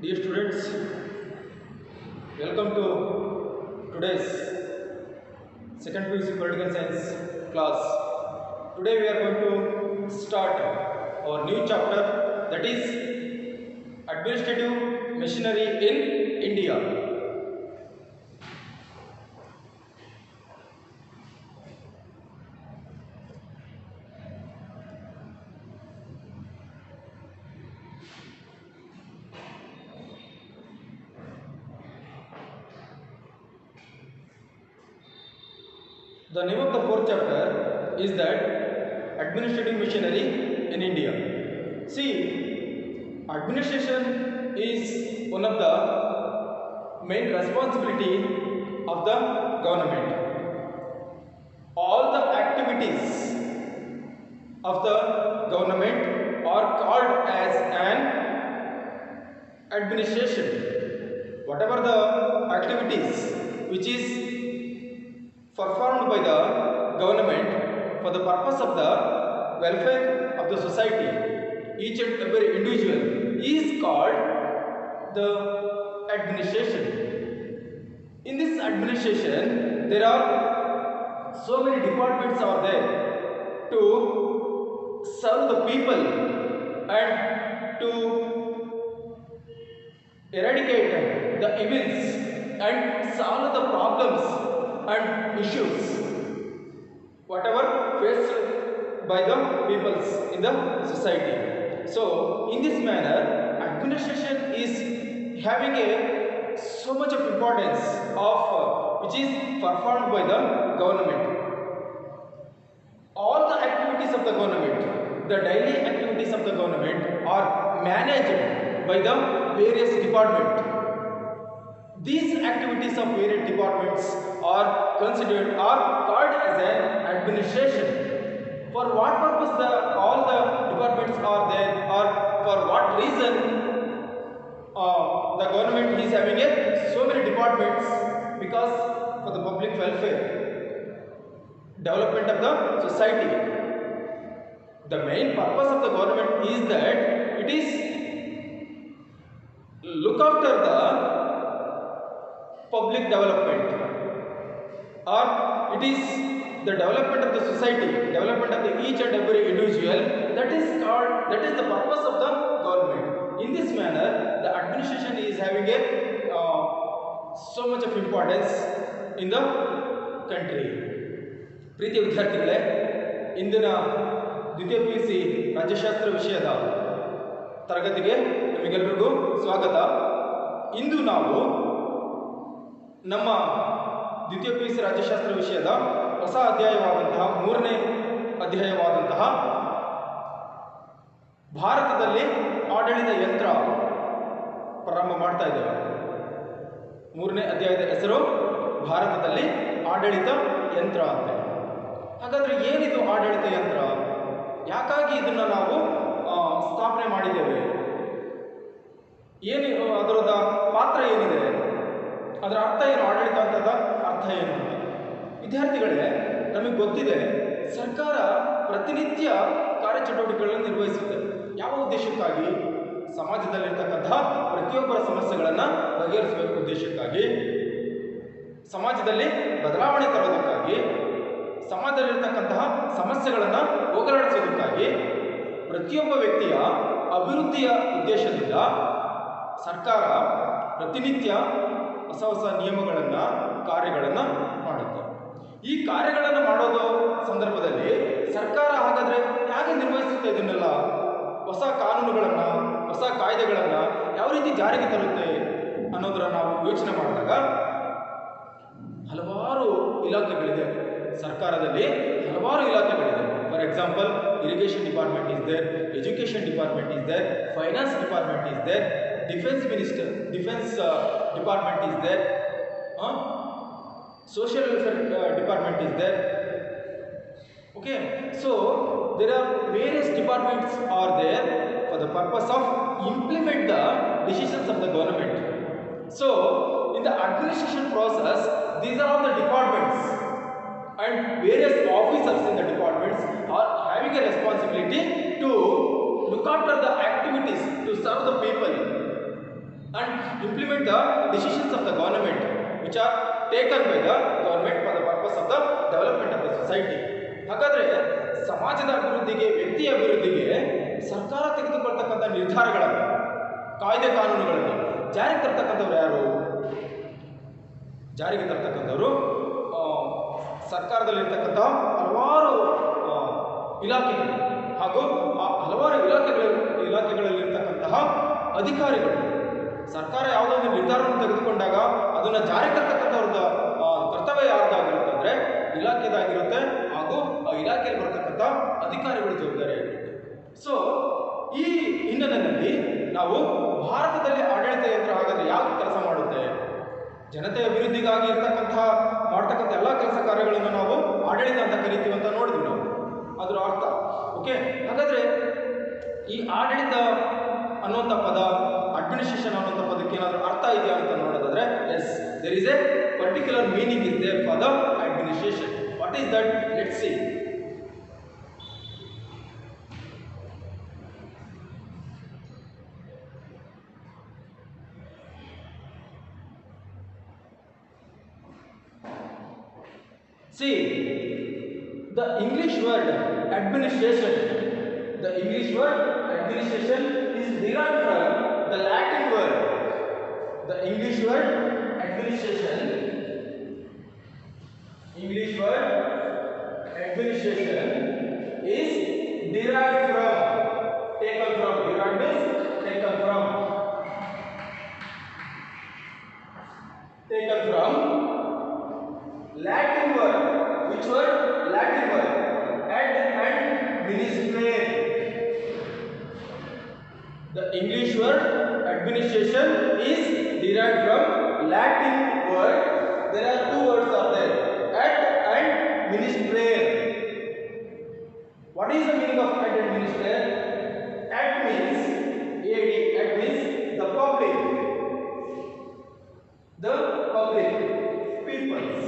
Dear students, welcome to today's second PUC Political Science class. Today we are going to start our new chapter, that is Administrative Machinery in India. The name of the fourth chapter is that Administrative Machinery in India. See, administration is one of the main responsibility of the government. All the activities of the government are called as an administration. Whatever the activities which is performed by the government for the purpose of the welfare of the society, each and every individual, is called the administration. In this administration, there are so many departments are there to serve the people and to eradicate the evils and solve the problems and issues whatever faced by the peoples in the society. So in this manner, administration is having a so much of importance of which is performed by the government. All the activities of the government, the daily activities of the government are managed by the various departments. These activities of various departments are considered or called as an administration. For what purpose all the departments are there, or for what reason the government is having so many departments? Because for the public welfare, development of the society. The main purpose of the government is that it is look after the public development, or it is the development of the society, development of the each and every individual. That is the purpose of the government. In this manner, the administration is having a so much of importance in the country. ಪ್ರೀತಿಯ ವಿದ್ಯಾರ್ಥಿಗಳೇ, ಇಂದಿನ ದ್ವಿತೀಯ PUC ರಾಜ್ಯಶಾಸ್ತ್ರ ವಿಷಯದ ತರಗತಿಗೆ ನಿಮಗೆಲ್ಲರಿಗೂ ಸ್ವಾಗತ. ಇಂದು ನಾವು ನಮ್ಮ ದ್ವಿತೀಯ PUC ರಾಜ್ಯಶಾಸ್ತ್ರ ವಿಷಯದ ಹೊಸ ಅಧ್ಯಾಯವಾದಂತಹ ಮೂರನೇ ಅಧ್ಯಾಯವಾದಂತಹ ಭಾರತದಲ್ಲಿ ಆಡಳಿತ ಯಂತ್ರ ಪ್ರಾರಂಭ ಮಾಡ್ತಾ ಇದ್ದೇವೆ. ಮೂರನೇ ಅಧ್ಯಾಯದ ಹೆಸರು ಭಾರತದಲ್ಲಿ ಆಡಳಿತ ಯಂತ್ರ ಅಂತ. ಹಾಗಾದರೆ ಏನಿದು ಆಡಳಿತ ಯಂತ್ರ? ಯಾಕಾಗಿ ಇದನ್ನು ನಾವು ಸ್ಥಾಪನೆ ಮಾಡಿದ್ದೇವೆ? ಏನು ಅದರದ ಪಾತ್ರ ಏನಿದೆ? ಅದರ ಅರ್ಥ ಏನು? ಆಡಳಿತ ಅಂತದ ಅರ್ಥ ಏನು? ವಿದ್ಯಾರ್ಥಿಗಳೇ, ನಮಗೆ ಗೊತ್ತಿದೆ, ಸರ್ಕಾರ ಪ್ರತಿನಿತ್ಯ ಕಾರ್ಯಚಟುವಟಿಕೆಗಳನ್ನು ನಿರ್ವಹಿಸುತ್ತೆ. ಯಾವ ಉದ್ದೇಶಕ್ಕಾಗಿ? ಸಮಾಜದಲ್ಲಿರ್ತಕ್ಕಂತಹ ಪ್ರತಿಯೊಬ್ಬರ ಸಮಸ್ಯೆಗಳನ್ನು ಬಗೆಹರಿಸಬೇಕು ಉದ್ದೇಶಕ್ಕಾಗಿ, ಸಮಾಜದಲ್ಲಿ ಬದಲಾವಣೆ ತರೋದಕ್ಕಾಗಿ, ಸಮಾಜದಲ್ಲಿರ್ತಕ್ಕಂತಹ ಸಮಸ್ಯೆಗಳನ್ನು ಹೋಗಲಾಡಿಸೋದಕ್ಕಾಗಿ, ಪ್ರತಿಯೊಬ್ಬ ವ್ಯಕ್ತಿಯ ಅಭಿವೃದ್ಧಿಯ ಉದ್ದೇಶದಿಂದ ಸರ್ಕಾರ ಪ್ರತಿನಿತ್ಯ ಹೊಸ ಹೊಸ ನಿಯಮಗಳನ್ನು, ಕಾರ್ಯಗಳನ್ನು ಮಾಡುತ್ತೆ. ಈ ಕಾರ್ಯಗಳನ್ನು ಮಾಡೋದು ಸಂದರ್ಭದಲ್ಲಿ ಸರ್ಕಾರ ಹಾಗಾದರೆ ಹೇಗೆ ನಿರ್ವಹಿಸುತ್ತೆ ಇದನ್ನೆಲ್ಲ? ಹೊಸ ಕಾನೂನುಗಳನ್ನು, ಹೊಸ ಕಾಯ್ದೆಗಳನ್ನು ಯಾವ ರೀತಿ ಜಾರಿಗೆ ತರುತ್ತೆ ಅನ್ನೋದರ ನಾವು ಯೋಚನೆ ಮಾಡಿದಾಗ ಹಲವಾರು ಇಲಾಖೆಗಳಿದೆ. ಸರ್ಕಾರದಲ್ಲಿ ಹಲವಾರು ಇಲಾಖೆಗಳಿದೆ. For example, irrigation department is there, education department is there, finance department is there, defence department is there, social welfare department is there. Okay, so there are various departments are there for the purpose of implement the decisions of the government. So in the administration process, these are all the departments and various officers in the departments are having a responsibility to look after the activities to serve the people. and implement the decisions of the government which are taken by the government for the purpose of the development of the society. ಹಾಗಾದರೆ ಸಮಾಜದ ಅಭಿವೃದ್ಧಿಗೆ, ವ್ಯಕ್ತಿಯ ಅಭಿವೃದ್ಧಿಗೆ ಸರ್ಕಾರ ತೆಗೆದುಕೊಳ್ತಕ್ಕಂಥ ನಿರ್ಧಾರಗಳನ್ನು, ಕಾಯ್ದೆ ಕಾನೂನುಗಳನ್ನು ಜಾರಿಗೆ ತರ್ತಕ್ಕಂಥವ್ರು ಯಾರು? ಜಾರಿಗೆ ತರ್ತಕ್ಕಂಥವರು ಸರ್ಕಾರದಲ್ಲಿರ್ತಕ್ಕಂಥ ಹಲವಾರು ಇಲಾಖೆಗಳು ಹಾಗೂ ಆ ಹಲವಾರು ಇಲಾಖೆಗಳಲ್ಲಿರ್ತಕ್ಕಂತಹ ಅಧಿಕಾರಿಗಳು. ಸರ್ಕಾರ ಯಾವುದೋ ಒಂದು ನಿರ್ಧಾರವನ್ನು ತೆಗೆದುಕೊಂಡಾಗ ಅದನ್ನು ಜಾರಿಗೆ ತರ್ತಕ್ಕಂಥವ್ರದ ಕರ್ತವ್ಯ ಯಾರ್ದಾಗಿರುತ್ತೆ ಅಂದರೆ ಇಲಾಖೆದಾಗಿರುತ್ತೆ, ಹಾಗೂ ಆ ಇಲಾಖೆಯಲ್ಲಿ ಬರ್ತಕ್ಕಂಥ ಅಧಿಕಾರಿಗಳ ಜವಾಬ್ದಾರಿಯಾಗಿರುತ್ತೆ. ಸೊ ಈ ಹಿನ್ನೆಲೆಯಲ್ಲಿ ನಾವು ಭಾರತದಲ್ಲಿ ಆಡಳಿತ ಯಂತ್ರ ಹಾಗಾದರೆ ಯಾವ ಕೆಲಸ ಮಾಡುತ್ತೆ? ಜನತೆಯ ಅಭಿವೃದ್ಧಿಗಾಗಿ ಮಾಡ್ತಕ್ಕಂಥ ಎಲ್ಲ ಕೆಲಸ ಕಾರ್ಯಗಳನ್ನು ನಾವು ಆಡಳಿತ ಅಂತ ಕರಿತೀವಿ ಅಂತ ನೋಡಿದ್ವಿ ನಾವು, ಅದರ ಅರ್ಥ. ಓಕೆ, ಹಾಗಾದರೆ ಈ ಆಡಳಿತ ಅನ್ನುವಂಥ ಪದ, ಅಡ್ಮಿನಿಸ್ಟ್ರೇಷನ್ ಅನ್ನುವಂಥ ಪದಕ್ಕೆ ಏನಾದರೂ ಅರ್ಥ ಇದೆಯಾ ಅಂತ ನೋಡೋದಾದ್ರೆ, yes, there is a particular meaning is there for the administration. What is that? Let's see. See, the English word administration is derived from the Latin word. The English word administration is derived from, derived means taken from Latin word. Which word? Latin word. Administrate. The English word administration is derived from Latin word. There are two words are there, ad and ministrate. What is the meaning of ad and ministrate? Ad means the public. The public, peoples.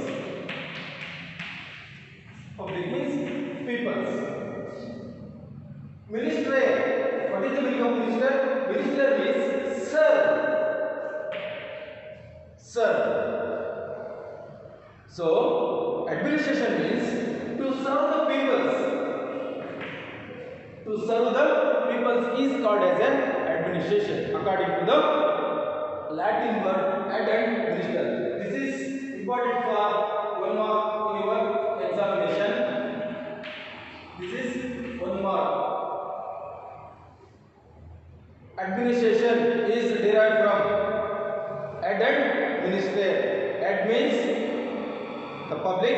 Public means peoples. Minister, what is the meaning of minister? Minister means serve. So, administration means to serve the peoples. To serve the peoples is called as an administration, according to the Latin word ad and minister. This is important for 1 mark in your examination. This is 1 mark. Administration is derived from ad and minister. Ad means the public,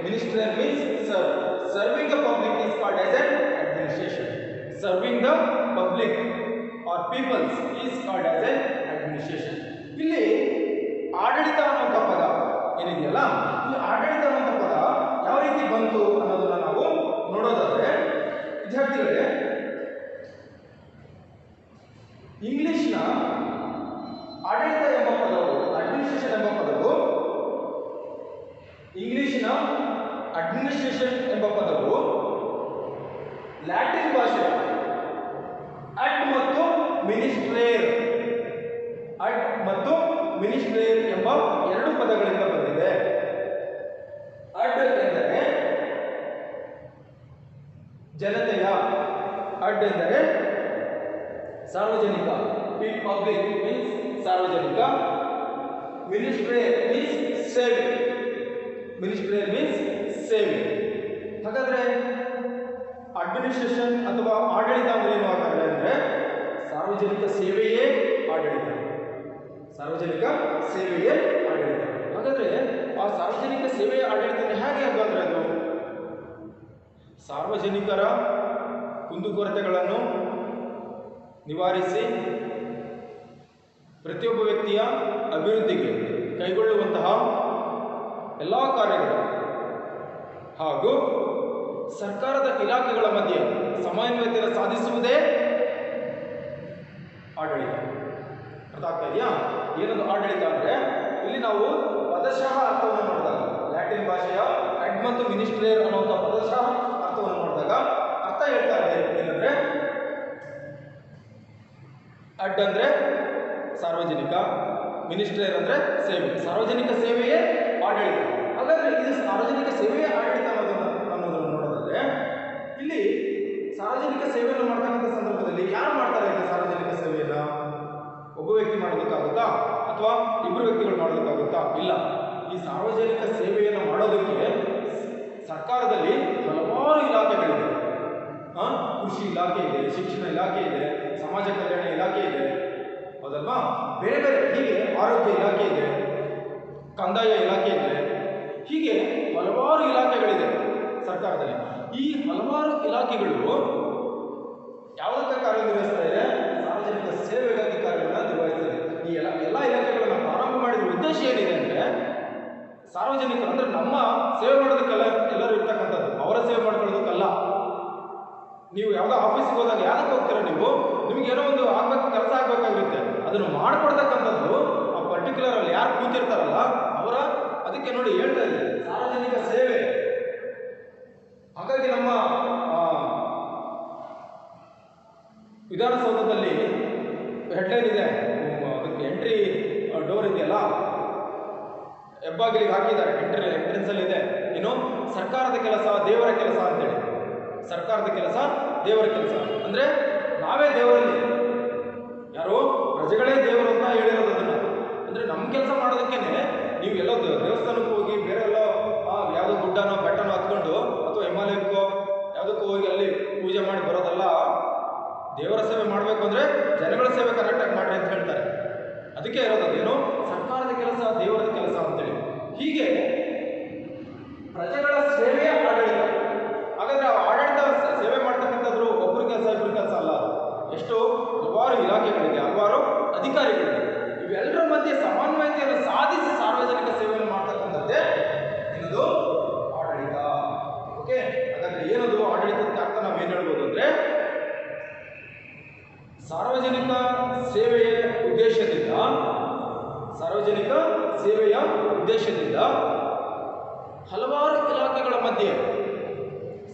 minister means serve. Serving the public is called as an administration. Serving the public or peoples is called as an administration. ಇಲ್ಲಿ ಆಡಳಿತ ಅನ್ನುವಂಥ ಪದ ಏನಿದೆಯಲ್ಲ, ಈ ಆಡಳಿತ ಅನ್ನುವಂಥ ಪದ ಯಾವ ರೀತಿ ಬಂತು ಅನ್ನೋದನ್ನ ನಾವು ನೋಡೋದಾದ್ರೆ, ವಿದ್ಯಾರ್ಥಿಗಳೇ, ಇಂಗ್ಲಿಷ್ನ ಆಡಳಿತ ಎಂಬ ಪದವು, ಅಡ್ಮಿನಿಸ್ಟ್ರೇಷನ್ ಎಂಬ ಪದವು, ಇಂಗ್ಲಿಷ್ನ ಅಡ್ಮಿನಿಸ್ಟ್ರೇಷನ್ ಎಂಬ ಪದವು ಲ್ಯಾಟಿನ್ ಭಾಷೆಯ ಅಡ್ ಮತ್ತು ಮಿನಿಸ್ಟ್ರೇರ್ ಎಂಬ ಎರಡು ಪದಗಳಿಂದ ಬಂದಿದೆ. ಅಡ್ ಎಂದರೆ ಜನತೆಯ, ಅಡ್ ಎಂದರೆ ಸಾರ್ವಜನಿಕ, ಪಬ್ಲಿಕ್ ಮೀನ್ಸ್ ಸಾರ್ವಜನಿಕ. ಮಿನಿಸ್ಟ್ರೇರ್ ಮೀನ್ಸ್ ಸೇವಿಂಗ್. ಹಾಗಾದ್ರೆ ಅಡ್ಮಿನಿಸ್ಟ್ರೇಷನ್ ಅಥವಾ ಆಡಳಿತ ಅಂದ್ರೆ ಏನು ಹಾಗಾದ್ರೆ ಅಂದ್ರೆ ಸಾರ್ವಜನಿಕ ಸೇವೆಯೇ ಆಡಳಿತ. ಹಾಗಾದ್ರೆ ಆ ಸಾರ್ವಜನಿಕ ಸೇವೆಯ ಆಡಳಿತ ಹೇಗೆ ಹಾಗಾದ್ರೆ ಅದು ಸಾರ್ವಜನಿಕರ ಕುಂದುಕೊರತೆಗಳನ್ನು ನಿವಾರಿಸಿ ಪ್ರತಿಯೊಬ್ಬ ವ್ಯಕ್ತಿಯ ಅಭಿವೃದ್ಧಿಗೆ ಕೈಗೊಳ್ಳುವಂತಹ ಎಲ್ಲ ಕಾರ್ಯಗಳು ಹಾಗೂ ಸರ್ಕಾರದ ಇಲಾಖೆಗಳ ಮಧ್ಯೆ ಸಮನ್ವಯತೆ ಸಾಧಿಸುವುದೇ ಆಡಳಿತ. ಅರ್ಥ ಆಗ್ತಾ ಇದೆಯಾ? ಏನದು ಆಡಳಿತ ಅಂದರೆ ಇಲ್ಲಿ ನಾವು ಪದಶಃ ಅರ್ಥವನ್ನು ನೋಡಿದಾಗ, ಲ್ಯಾಟಿನ್ ಭಾಷೆಯ ಅಡ್ ಮತ್ತು ಮಿನಿಸ್ಟ್ರೇರ್ ಅನ್ನುವಂಥ ಪದಶಃ ಅರ್ಥವನ್ನು ನೋಡಿದಾಗ ಅರ್ಥ ಹೇಳ್ತಾ ಇದೆ ಏನಂದ್ರೆ, ಅಡ್ ಅಂದರೆ ಸಾರ್ವಜನಿಕ, ಮಿನಿಸ್ಟ್ರಿಯಲ್ ಅಂದರೆ ಸೇವೆ. ಸಾರ್ವಜನಿಕ ಸೇವೆಯೇ ಆಡಳಿತ. ಹಾಗಾದರೆ ಇದು ಸಾರ್ವಜನಿಕ ಸೇವೆಯೇ ಆಡಳಿತ ಅನ್ನೋದನ್ನು ನೋಡೋದಾದ್ರೆ ಇಲ್ಲಿ ಸಾರ್ವಜನಿಕ ಸೇವೆಯನ್ನು ಮಾಡ್ತಕ್ಕಂಥ ಸಂದರ್ಭದಲ್ಲಿ ಯಾರು ಮಾಡ್ತಾರೆ ಈಗ ಸಾರ್ವಜನಿಕ ಸೇವೆಯನ್ನು? ಒಬ್ಬ ವ್ಯಕ್ತಿ ಮಾಡೋದಕ್ಕಾಗುತ್ತಾ ಅಥವಾ ಇಬ್ಬರು ವ್ಯಕ್ತಿಗಳು ಮಾಡೋದಕ್ಕಾಗುತ್ತಾ? ಇಲ್ಲ. ಈ ಸಾರ್ವಜನಿಕ ಸೇವೆಯನ್ನು ಮಾಡೋದಕ್ಕೆ ಸರ್ಕಾರದಲ್ಲಿ ಹಲವಾರು ಇಲಾಖೆಗಳಿದೆ. ಕೃಷಿ ಇಲಾಖೆ ಇದೆ, ಶಿಕ್ಷಣ ಇಲಾಖೆ ಇದೆ, ಸಮಾಜ ಕಲ್ಯಾಣ ಇಲಾಖೆ ಇದೆ, ಹೌದಲ್ವಾ? ಬೇರೆ ಬೇರೆ ಹೀಗೆ ಆರೋಗ್ಯ ಇಲಾಖೆ ಇದೆ, ಕಂದಾಯ ಇಲಾಖೆ ಇದೆ, ಹೀಗೆ ಹಲವಾರು ಇಲಾಖೆಗಳಿದೆ ಸರ್ಕಾರದಲ್ಲಿ. ಈ ಹಲವಾರು ಇಲಾಖೆಗಳು ಯಾವುದಕ್ಕೆ ಕಾರ್ಯನಿರ್ವಹಿಸ್ತಾ ಇದೆ? ಸಾರ್ವಜನಿಕ ಸೇವೆಗಾಗಿ ಕಾರ್ಯವನ್ನು ನಿರ್ವಹಿಸ್ತಾ ಇದೆ. ಈ ಎಲ್ಲ ಇಲಾಖೆಗಳನ್ನು ಪ್ರಾರಂಭ ಮಾಡಿದ ಉದ್ದೇಶ ಏನಿದೆ ಅಂದರೆ ಸಾರ್ವಜನಿಕರು ಅಂದರೆ ನಮ್ಮ ಸೇವೆ ಮಾಡೋದಕ್ಕೆಲ್ಲ ಎಲ್ಲರೂ ಇರ್ತಕ್ಕಂಥದ್ದು, ಅವರ ಸೇವೆ ಮಾಡ್ಕೊಳ್ಳೋದಕ್ಕಲ್ಲ. ನೀವು ಯಾವುದೋ ಆಫೀಸಿಗೆ ಹೋದಾಗ ಯಾವ್ದಕ್ಕೆ ಹೋಗ್ತೀರ ನೀವು? ನಿಮ್ಗೆ ಏನೋ ಒಂದು ಆಗ್ಬೇಕು, ಕೆಲಸ ಆಗಬೇಕಾಗಿರುತ್ತೆ, ಅದನ್ನು ಮಾಡಿಕೊಡ್ತಕ್ಕಂಥದ್ದು ಆ ಪರ್ಟಿಕ್ಯುಲರ್ ಅಲ್ಲಿ ಯಾರು ಕೂತಿರ್ತಾರಲ್ಲ ಅವರ, ಅದಕ್ಕೆ ನೋಡಿ ಹೇಳ್ತಾ ಇದೆ ಸಾರ್ವಜನಿಕ ಸೇವೆ. ಹಾಗಾಗಿ ನಮ್ಮ ವಿಧಾನಸೌಧದಲ್ಲಿ ಹೆಡ್ಲೈನ್ ಇದೆ, ಅದಕ್ಕೆ ಎಂಟ್ರಿ ಡೋರ್ ಇದೆಯಲ್ಲ, ಹೆಬ್ಬಾಗಿಲಿಗೆ ಹಾಕಿದ್ದಾರೆ, ಎಂಟ್ರೆನ್ಸ್ ಅಲ್ಲಿ ಇದೆ, ಏನು ಸರ್ಕಾರದ ಕೆಲಸ ದೇವರ ಕೆಲಸ ಅಂತೇಳಿ. ಸರ್ಕಾರದ ಕೆಲಸ ದೇವರ ಕೆಲಸ ಅಂದರೆ ನಾವೇ ದೇವರಲ್ಲಿ, ಯಾರೋ ಪ್ರಜೆಗಳೇ ದೇವರು ಅಂತ ಹೇಳಿರೋದು. ಅದನ್ನು ಅಂದರೆ ನಮ್ಮ ಕೆಲಸ ಮಾಡೋದಕ್ಕೇನೆ ನೀವು ಎಲ್ಲೋ ದೇವಸ್ಥಾನಕ್ಕೆ ಹೋಗಿ ಬೇರೆ ಎಲ್ಲೋ ಯಾವುದೋ ಗುಡ್ಡನೋ ಬೆಟ್ಟನೋ ಹತ್ಕೊಂಡು ಅಥವಾ ಹಿಮಾಲಯಕ್ಕೋ ಯಾವುದಕ್ಕೂ ಹೋಗಿ ಅಲ್ಲಿ ಪೂಜೆ ಮಾಡಿ ಬರೋದಲ್ಲ. ದೇವರ ಸೇವೆ ಮಾಡಬೇಕು ಅಂದರೆ ಜನಗಳ ಸೇವೆ ಕರೆಕ್ಟಾಗಿ ಮಾಡ್ರಿ ಅಂತ ಹೇಳ್ತಾರೆ. ಅದಕ್ಕೆ ಇರೋದು ಏನು ಸರ್ಕಾರದ ಕೆಲಸ ದೇವರದ ಕೆಲಸ ಅಂತೇಳಿ. ಹೀಗೆ ಪ್ರಜೆಗಳ ಸೇವೆಯ ಆಡಳಿತ. ಹಾಗಾದ್ರೆ ಆಡಳಿತ ಸೇವೆ ಮಾಡ್ತಕ್ಕಂಥದ್ರು ಒಬ್ಬರು ಕೆಲಸ ಇಬ್ಬರು ಕೆಲಸ ಅಲ್ಲ. ಎಷ್ಟು ಹಲವಾರು ಇಲಾಖೆಗಳಿದೆ, ಹಲವಾರು ಅಧಿಕಾರಿಗಳಿದೆ. ಇವೆಲ್ಲರ ಮಧ್ಯೆ ಸಮನ್ವಯತೆಯನ್ನು ಸಾಧಿಸಿ ಸಾರ್ವಜನಿಕ ಸೇವೆಯನ್ನು ಮಾಡ್ತಕ್ಕಂಥದ್ದೇ ಏನದು ಆಡಳಿತ. ಓಕೆ, ಹಾಗಾದ್ರೆ ಏನದು ಆಡಳಿತದ ಅರ್ಥ ನಾವೇನು ಹೇಳ್ಬೋದು ಅಂದರೆ ಸಾರ್ವಜನಿಕ ಸೇವೆಯ ಉದ್ದೇಶದಿಂದ ಹಲವಾರು ಇಲಾಖೆಗಳ ಮಧ್ಯೆ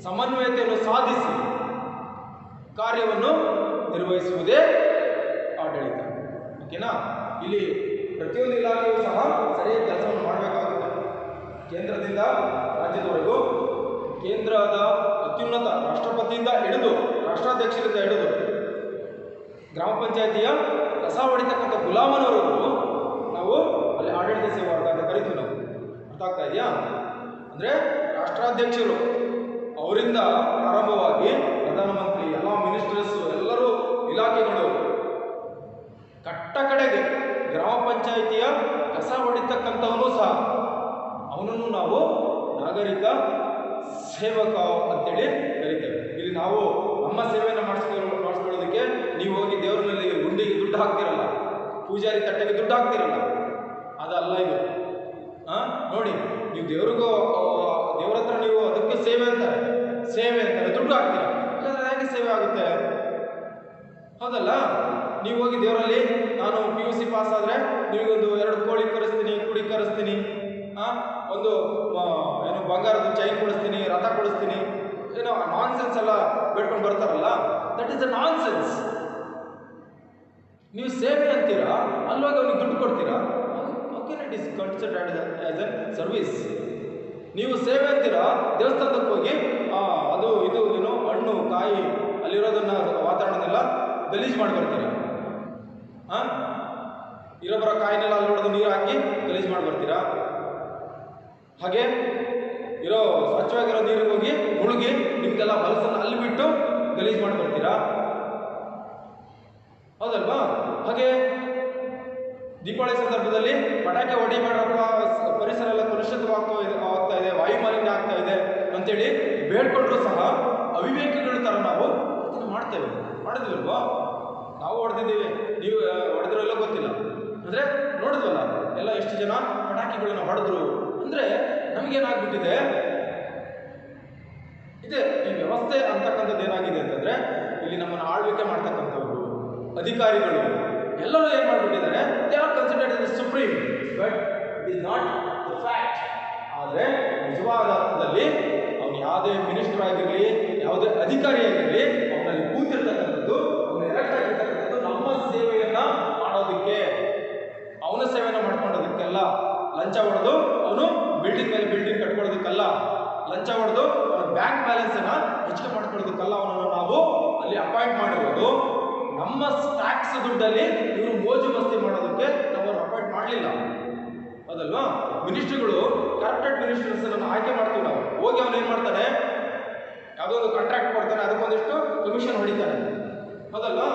ಸಮನ್ವಯತೆಯನ್ನು ಸಾಧಿಸಿ ಕಾರ್ಯವನ್ನು ನಿರ್ವಹಿಸುವುದೇ ಆಡಳಿತ. ಓಕೆನಾ? ಇಲ್ಲಿ ಪ್ರತಿಯೊಂದು ಇಲಾಖೆಯೂ ಸಹ ಸರಿಯಾಗಿ ಕೆಲಸವನ್ನು ಮಾಡಬೇಕಾಗುತ್ತೆ. ಕೇಂದ್ರದಿಂದ ರಾಜ್ಯದವರೆಗೂ, ಕೇಂದ್ರದ ಅತ್ಯುನ್ನತ ರಾಷ್ಟ್ರಪತಿಯಿಂದ ಹಿಡಿದು ರಾಷ್ಟ್ರಾಧ್ಯಕ್ಷರಿಂದ ಹಿಡಿದು ಗ್ರಾಮ ಪಂಚಾಯಿತಿಯ ಕಸ ಹೊಡಿತಕ್ಕಂಥ ಗುಲಾಮನವರೆಗೂ ನಾವು ಅಲ್ಲಿ ಆಡಳಿತ ಸೇವಾ ವರ್ಗ ಅಂತ ಕರಿತೀವಿ ನಾವು. ಅರ್ಥ ಆಗ್ತಾ ಇದೆಯಾ? ಅಂದರೆ ರಾಷ್ಟ್ರಾಧ್ಯಕ್ಷರು ಅವರಿಂದ ಪ್ರಾರಂಭವಾಗಿ ಪ್ರಧಾನಮಂತ್ರಿ, ಎಲ್ಲ ಮಿನಿಸ್ಟರ್ಸ್, ಎಲ್ಲರೂ ಇಲಾಖೆಗಳು, ಕಟ್ಟ ಕಡೆಗೆ ಗ್ರಾಮ ಪಂಚಾಯಿತಿಯ ಕಸ ಹೊಡಿತಕ್ಕಂಥವನು ಸಹ ಅವನನ್ನು ನಾವು ನಾಗರಿಕ ಸೇವಕ ಅಂತೇಳಿ ಕರಿತೇವೆ. ಇಲ್ಲಿ ನಾವು ನಮ್ಮ ಸೇವೆಯನ್ನು ಮಾಡಿಸ್ಕೊಳ್ಳೋದಕ್ಕೆ ನೀವು ಹೋಗಿ ದೇವರಲ್ಲಿ ಗುಂಡಿಗೆ ದುಡ್ಡು ಹಾಕ್ತಿರಲ್ಲ, ಪೂಜಾರಿ ತಟ್ಟೆಗೆ ದುಡ್ಡು ಹಾಕ್ತಿರಲ್ಲ, ಅದಲ್ಲ ಇದು. ನೋಡಿ, ನೀವು ದೇವ್ರ ಹತ್ರ ನೀವು ಅದಕ್ಕೆ ಸೇವೆ ಅಂತಾರೆ ದುಡ್ಡು ಹಾಕ್ತೀರ, ಹಾಗಾದ್ರೆ ಹೇಗೆ ಸೇವೆ ಆಗುತ್ತೆ? ಹೌದಲ್ಲ? ನೀವು ಹೋಗಿ ದೇವರಲ್ಲಿ ನಾನು PUC ಪಾಸ್ ಆದರೆ ನಿಮಗೊಂದು 2 ಕೋಳಿ ಕರೆಸ್ತೀನಿ, ಕುಡಿ ಕರೆಸ್ತೀನಿ, ಒಂದು ಏನು ಬಂಗಾರದ ಚೈನ್ ಕೊಡಿಸ್ತೀನಿ, ರಥ ಕೊಡಿಸ್ತೀನಿ, ಏನೋ ನಾನ್ಸೆನ್ಸ್ ಎಲ್ಲ ಬೇಡ್ಕೊಂಡು ಬರ್ತಾರಲ್ಲ, ದಟ್ ಈಸ್ ಅ ನಾನ್ಸೆನ್ಸ್. ನೀವು ಸೇವೆ ಅಂತೀರಾ, ಅಲ್ವಾಗ ಅವ್ನಿಗೆ ದುಡ್ಡು ಕೊಡ್ತೀರಾ? Okay, it is considered as A service. ನೀವು ಸೇವೆ ಅಂತೀರಾ, ದೇವಸ್ಥಾನಕ್ಕೆ ಹೋಗಿ ಅದು ಇದು ಏನೋ ಹಣ್ಣು ಕಾಯಿ ಅಲ್ಲಿರೋದನ್ನ ವಾತಾವರಣನೆಲ್ಲ ಗಲೀಜು ಮಾಡಿ ಬರ್ತೀರಾ. ಇರೋ ಬರೋ ಕಾಯಿನೆಲ್ಲ ಅಲ್ಲಿ ನೋಡೋದು ನೀರು ಹಾಕಿ ಗಲೀಜು ಮಾಡಿ ಬರ್ತೀರಾ. ಹಾಗೆ ಇರೋ ಸ್ವಚ್ಛವಾಗಿರೋ ನೀರಿಗೆ ಹೋಗಿ ಮುಳುಗಿ ನಿಮ್ಗೆಲ್ಲ ಹೊಲಸನ್ನು ಅಲ್ಲಿ ಬಿಟ್ಟು ಗಲೀಜು ಮಾಡಿ ಬರ್ತೀರಾ. ಹೌದಲ್ವಾ? ಹಾಗೆ ದೀಪಾವಳಿ ಸಂದರ್ಭದಲ್ಲಿ ಪಟಾಕಿ ಹೊಡಿಬೇಡ್ರಪ್ಪ, ಪರಿಸರ ಎಲ್ಲ ಕಲುಷಿತವಾಗ್ತಾ ಇದೆ, ವಾಯು ಮಾಲಿನ್ಯ ಆಗ್ತಾ ಇದೆ ಅಂತೇಳಿ ಬೇಡ್ಕೊಂಡ್ರು ಸಹ ಅವಿವೇಕಿಗಳ ಥರ ನಾವು ಅದನ್ನು ಮಾಡಿದ್ವಲ್ವಾ? ನಾವು ಹೊಡೆದಿದ್ದೀವಿ, ನೀವು ಹೊಡೆದ್ರೂ ಎಲ್ಲ ಗೊತ್ತಿಲ್ಲ. ಅಂದರೆ ನೋಡಿದ್ವಲ್ಲ ಎಲ್ಲ ಎಷ್ಟು ಜನ ಪಟಾಕಿಗಳನ್ನ ಹೊಡೆದ್ರು. ಅಂದರೆ ನಮಗೇನಾಗ್ಬಿಟ್ಟಿದೆ, ಇದೆ ಈ ವ್ಯವಸ್ಥೆ ಅಂತಕ್ಕಂಥದ್ದು ಏನಾಗಿದೆ ಅಂತಂದರೆ ಇಲ್ಲಿ ನಮ್ಮನ್ನು ಆಳ್ವಿಕೆ ಮಾಡ್ತಕ್ಕಂಥವ್ರು ಅಧಿಕಾರಿಗಳು ಎಲ್ಲರೂ ಏನು ಮಾಡಿಬಿಟ್ಟಿದ್ದಾರೆ, they are considered as supreme, but it is not the fact. ಆದರೆ ನಿಜವಾದ ಅರ್ಥದಲ್ಲಿ ಅವನು ಯಾವುದೇ ಮಿನಿಸ್ಟರ್ ಆಗಿರಲಿ, ಯಾವುದೇ ಅಧಿಕಾರಿ ಆಗಿರಲಿ, ಅವನಲ್ಲಿ ಕೂತಿರ್ತಕ್ಕಂಥದ್ದು, ಅವನು ಎಲೆಕ್ಟ್ ಆಗಿರ್ತಕ್ಕಂಥದ್ದು ನಮ್ಮ ಸೇವೆಯನ್ನು ಮಾಡೋದಕ್ಕೆ, ಬ್ಯಾಲೆನ್ಸ್ ಅನ್ನ ಹೆಚ್ಚಿಗೆ ಮಾಡ್ಕೊಳ್ಳೋದಕ್ಕಲ್ಲ ಅವನನ್ನು ನಾವು ಅಲ್ಲಿ ಅಪಾಯಿಂಟ್ ಮಾಡಿರೋದು. ನಮ್ಮ ಟ್ಯಾಕ್ಸ್ ದುಡ್ಡಲ್ಲಿ ಇವರು ಮೋಜು ಮಸ್ತಿ ಮಾಡೋದಕ್ಕೆ ನಾವು ಅವ್ರು ಅಪಾಯಿಂಟ್ ಮಾಡಲಿಲ್ಲ, ಅದಲ್ವಾ? ಮಿನಿಸ್ಟ್ರಿಗಳು ಕರೆಕ್ಟೆಡ್ ಮಿನಿಸ್ಟರ್ಸ್ ಅನ್ನು ಆಯ್ಕೆ ಮಾಡ್ತೀವಿ ನಾವು. ಹೋಗಿ ಅವನು ಏನ್ ಮಾಡ್ತಾನೆ, ಯಾವುದೋ ಒಂದು ಕಾಂಟ್ರಾಕ್ಟ್ ಕೊಡ್ತಾನೆ, ಅದಕ್ಕೊಂದಿಷ್ಟು ಕಮಿಷನ್ ಹೊಡಿತಾನೆ, ಹೌದಲ್ವಾ?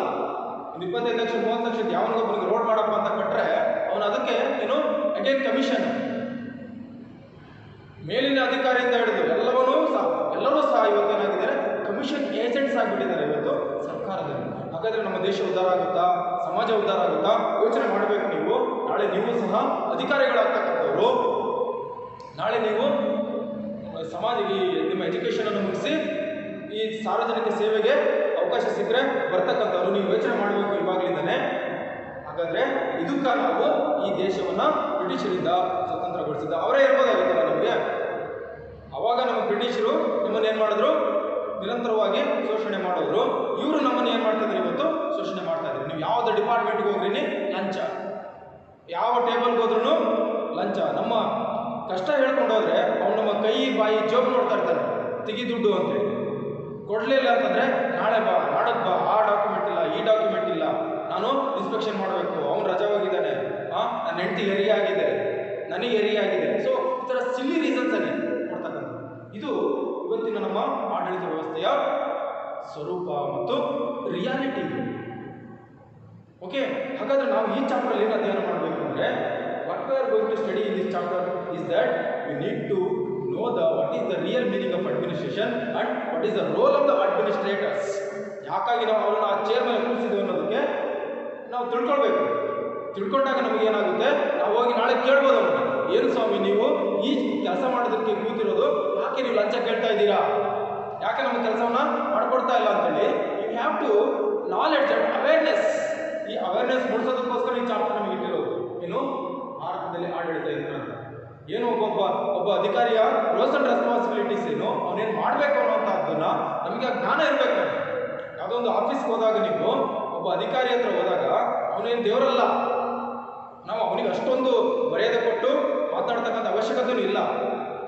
ಒಂದು 25 ಲಕ್ಷ 30 ಲಕ್ಷ ಯಾವನಿಗೊಬ್ಬನಿಗೆ ರೋಡ್ ಮಾಡಪ್ಪ ಅಂತ ಕೊಟ್ಟರೆ ಅವನು ಅದಕ್ಕೆ ಏನು ಅಗೇನ್ ಕಮಿಷನ್. ಮೇಲಿನ ಅಧಿಕಾರಿಯಿಂದ ಹಿಡಿದು ಎಲ್ಲರೂ ಸಹ ಇವತ್ತೇನಾಗಿದ್ದಾರೆ, ಕಮಿಷನ್ ಏಜೆಂಟ್ಸ್ ಆಗಿಬಿಟ್ಟಿದ್ದಾರೆ ಇವತ್ತು ಸರ್ಕಾರದಲ್ಲಿ. ಹಾಗಾದ್ರೆ ನಮ್ಮ ದೇಶ ಉದ್ಧಾರ ಆಗುತ್ತಾ, ಸಮಾಜ ಉದ್ಧಾರ ಆಗುತ್ತಾ? ಯೋಚನೆ ಮಾಡಬೇಕು ನೀವು. ನಾಳೆ ನೀವು ಸಹ ಅಧಿಕಾರಿಗಳಾಗ್ತಕ್ಕಂಥವ್ರು. ನಾಳೆ ನೀವು ಸಮಾಜ ನಿಮ್ಮ ಎಜುಕೇಷನ್ ಅನ್ನು ಮುಗಿಸಿ ಈ ಸಾರ್ವಜನಿಕ ಸೇವೆಗೆ ಅವಕಾಶ ಸಿಕ್ಕರೆ ಬರ್ತಕ್ಕಂಥವ್ರು. ನೀವು ಯೋಚನೆ ಮಾಡಬೇಕು ಇವಾಗಲಿಂದನೇ. ಹಾಗಾದ್ರೆ ಇದಕ್ಕ ನಾವು ಈ ದೇಶವನ್ನ ಬ್ರಿಟಿಷರಿಂದ ಸ್ವತಂತ್ರಗೊಳಿಸಿದ್ದ ಅವರೇ ಇರ್ಬೋದಾಗಿತ್ತಲ್ಲ ನಮಗೆ. ಅವಾಗ ನಮ್ಮ ಬ್ರಿಟಿಷರು ನಮ್ಮನ್ನು ಏನು ಮಾಡಿದ್ರು, ನಿರಂತರವಾಗಿ ಶೋಷಣೆ ಮಾಡೋರು. ಇವರು ನಮ್ಮನ್ನು ಏನು ಮಾಡ್ತಾ ಇದ್ದಾರೆ, ಇವತ್ತು ಶೋಷಣೆ ಮಾಡ್ತಾ ಇದ್ದಾರೆ. ನೀವು ಯಾವುದೇ ಡಿಪಾರ್ಟ್ಮೆಂಟ್ಗೆ ಹೋಗ್ರಿ ಲಂಚ, ಯಾವ ಟೇಬಲ್ಗೆ ಹೋದ್ರೂ ಲಂಚ. ನಮ್ಮ ಕಷ್ಟ ಹೇಳ್ಕೊಂಡು ಹೋದ್ರೆ ಅವ್ನು ನಮ್ಮ ಕೈ ಬಾಯಿ ಜೋಬ್ ನೋಡ್ತಾ ಇರ್ತಾನೆ, ತೆಗಿ ದುಡ್ಡು ಅಂತೇಳಿ. ಕೊಡಲಿಲ್ಲ ಅಂತಂದರೆ ನಾಳೆ ಬಾ, ನಾಡಕ್ಕೆ ಬಾ, ಆ ಡಾಕ್ಯುಮೆಂಟ್ ಇಲ್ಲ, ಈ ಡಾಕ್ಯುಮೆಂಟ್ ಇಲ್ಲ, ನಾನು ಇನ್ಸ್ಪೆಕ್ಷನ್ ಮಾಡಬೇಕು, ಅವನು ರಜೆ ಹೋಗಿದ್ದಾನೆ, ನನ್ನ ಹೆಂಡತಿ ಹೆರಿಗೆ ಆಗಿದೆ, ನನಗೆ ಹೆರಿಗೆ ಆಗಿದೆ. ಸೊ ಈ ಥರ ಸಿಲ್ಲಿ ರೀಸನ್ಸನ್ನೇ ಕೊಡ್ತಕ್ಕಂಥ ಇದು ಇವತ್ತಿನ ನಮ್ಮ ಆಡಳಿತ ವ್ಯವಸ್ಥೆಯ ಸ್ವರೂಪ ಮತ್ತು ರಿಯಾಲಿಟಿ. ಓಕೆ, ಹಾಗಾದ್ರೆ ನಾವು ಈ ಚಾಪ್ಟರ್ ಏನು ಅಧ್ಯಯನ ಮಾಡಬೇಕು ಅಂದರೆ, what we are going to study in this chapter is that we need to know what is the real meaning of administration and what is the role of the administrators. ಯಾಕಾಗಿ ನಾವು ಅವರನ್ನು ಆ chair ಮೇಲೆ ಕೂರಿಸಿದ್ವಿ ಅನ್ನೋದಕ್ಕೆ ನಾವು ತಿಳ್ಕೊಳ್ಬೇಕು. ತಿಳ್ಕೊಂಡಾಗ ನಮಗೆ ಏನಾಗುತ್ತೆ, ನಾವು ಹೋಗಿ ನಾಳೆ ಕೇಳ್ಬೋದು ಅವ್ರನ್ನ, ಏನು ಸ್ವಾಮಿ ನೀವು ಈ ಕೆಲಸ ಮಾಡೋದಕ್ಕೆ ಕೂತಿರೋದು, ಯಾಕೆ ನೀವು ಲಂಚ ಕೇಳ್ತಾ ಇದ್ದೀರಾ, ಯಾಕೆ ನಮ್ಮ ಕೆಲಸವನ್ನ ಮಾಡ್ಕೊಡ್ತಾ ಇಲ್ಲ ಅಂತೇಳಿ. You have to knowledge and awareness. ಈ ಅವೇರ್ನೆಸ್ ಮೂಡಿಸೋದಕ್ಕೋಸ್ಕರ ಈ ಚಾಪ್ಟರ್ ನಮಗೆ ಇಟ್ಟಿರೋದು. ಏನು ಭಾರತದಲ್ಲಿ ಆಡಳಿತ ಇದ್ರು ಅಂತ, ಏನು ಒಬ್ಬ ಅಧಿಕಾರಿಯ ರೋಲ್ಸ್ ಅಂಡ್ ರೆಸ್ಪಾನ್ಸಿಬಿಲಿಟೀಸ್ ಏನು, ಅವನೇನು ಮಾಡಬೇಕು ಅನ್ನೋಂಥದ್ದನ್ನ ನಮಗೆ ಜ್ಞಾನ ಇರಬೇಕು. ಯಾವುದೋ ಒಂದು ಆಫೀಸ್ಗೆ ಹೋದಾಗ ನೀವು ಒಬ್ಬ ಅಧಿಕಾರಿ ಹತ್ರ ಹೋದಾಗ ಅವನೇನು ದೇವರಲ್ಲ, ನಾವು ಅವನಿಗೆ ಅಷ್ಟೊಂದು ಮರ್ಯಾದೆ ಕೊಟ್ಟು ಮಾತಾಡ್ತಕ್ಕಂಥ ಅವಶ್ಯಕತೆಯೂ ಇಲ್ಲ.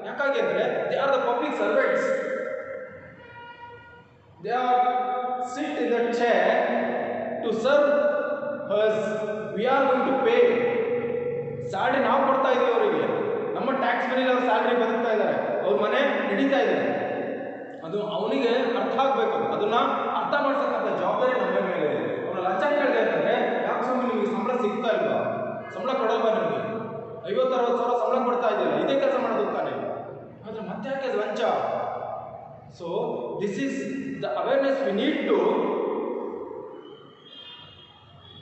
ಯಾಕಾಗಿ ಅಂದರೆ they are the public servants. They are sit in the chair to serve us. We are going to pay. Salary ನಾವು ಕೊಡ್ತಾ ಇದ್ದೀವಿ ಅವರಿಗೆ, ನಮ್ಮ ಟ್ಯಾಕ್ಸ್ ಮನೇಲಿ ಅವ್ರ ಸ್ಯಾಲ್ರಿ ಬದುಕ್ತಾ ಇದ್ದಾರೆ, ಅವ್ರ ಮನೆ ನಡೀತಾ ಇದೆ. ಅದು ಅವನಿಗೆ ಅರ್ಥ ಆಗಬೇಕು. ಅದನ್ನ ಅರ್ಥ ಮಾಡ್ಸಕ್ಕಂಥ ಜವಾಬ್ದಾರಿ ನಮ್ಮ ಮೇಲೆ ಇದೆ. ಅವನು ಲಂಚ ಕೇಳಿದೆ ಅಂತಂದರೆ, ಯಾಕೆ ಸ್ವಾಮಿ ನಿಮಗೆ ಸಂಬಳ ಸಿಗ್ತಾ ಇಲ್ವಾ, ಸಂಬಳ ಕೊಡಲ್ವಾ, ನಿಮಗೆ 50-60 ಸಾವಿರ ಸಂಬಳ ಕೊಡ್ತಾ ಇದೆಯಲ್ಲ, ಇದೇ ಕೆಲಸ ಮಾಡೋದಕ್ಕೆ ತಾನೆ, ಆದರೆ ಮತ್ತೆ ಯಾಕೆ ಲಂಚ? So this is the awareness we need to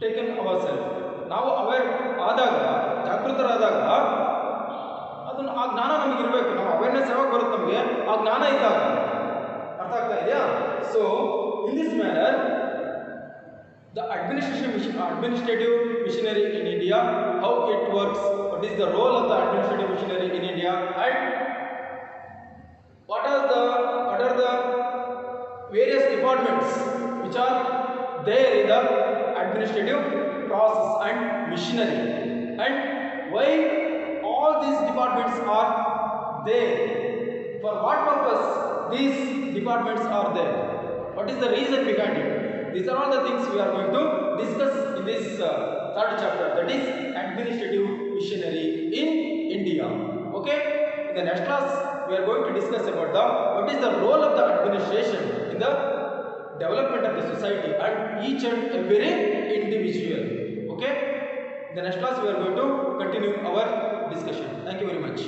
take in our self. ನಾವು ಅವೇರ್ ಆದಾಗ, ಜಾಗೃತರಾದಾಗ ಅದನ್ನು ಆ ಜ್ಞಾನ ನಮಗಿರಬೇಕು. ನಾವು ಅವೇರ್ನೆಸ್ ಯಾವಾಗ ಬರುತ್ತೆ ನಮಗೆ, ಆ ಜ್ಞಾನ ಇದ್ದಾಗ. ಅರ್ಥ ಆಗ್ತಾ ಇದೆಯಾ? So in this manner the administrative machinery in India, how it works, what is the role of the administrative machinery in India, and what are the various departments which are there in the administrative process and machinery, and why all these departments are there, for what purpose these departments are there, what is the reason behind it. These are all the things we are going to discuss in this third chapter, that is administrative machinery in India. Okay, in the next class we are going to discuss about what is the role of the administration in the development of the society and each and every individual. Okay, in the next class we are going to continue our discussion. Thank you very much.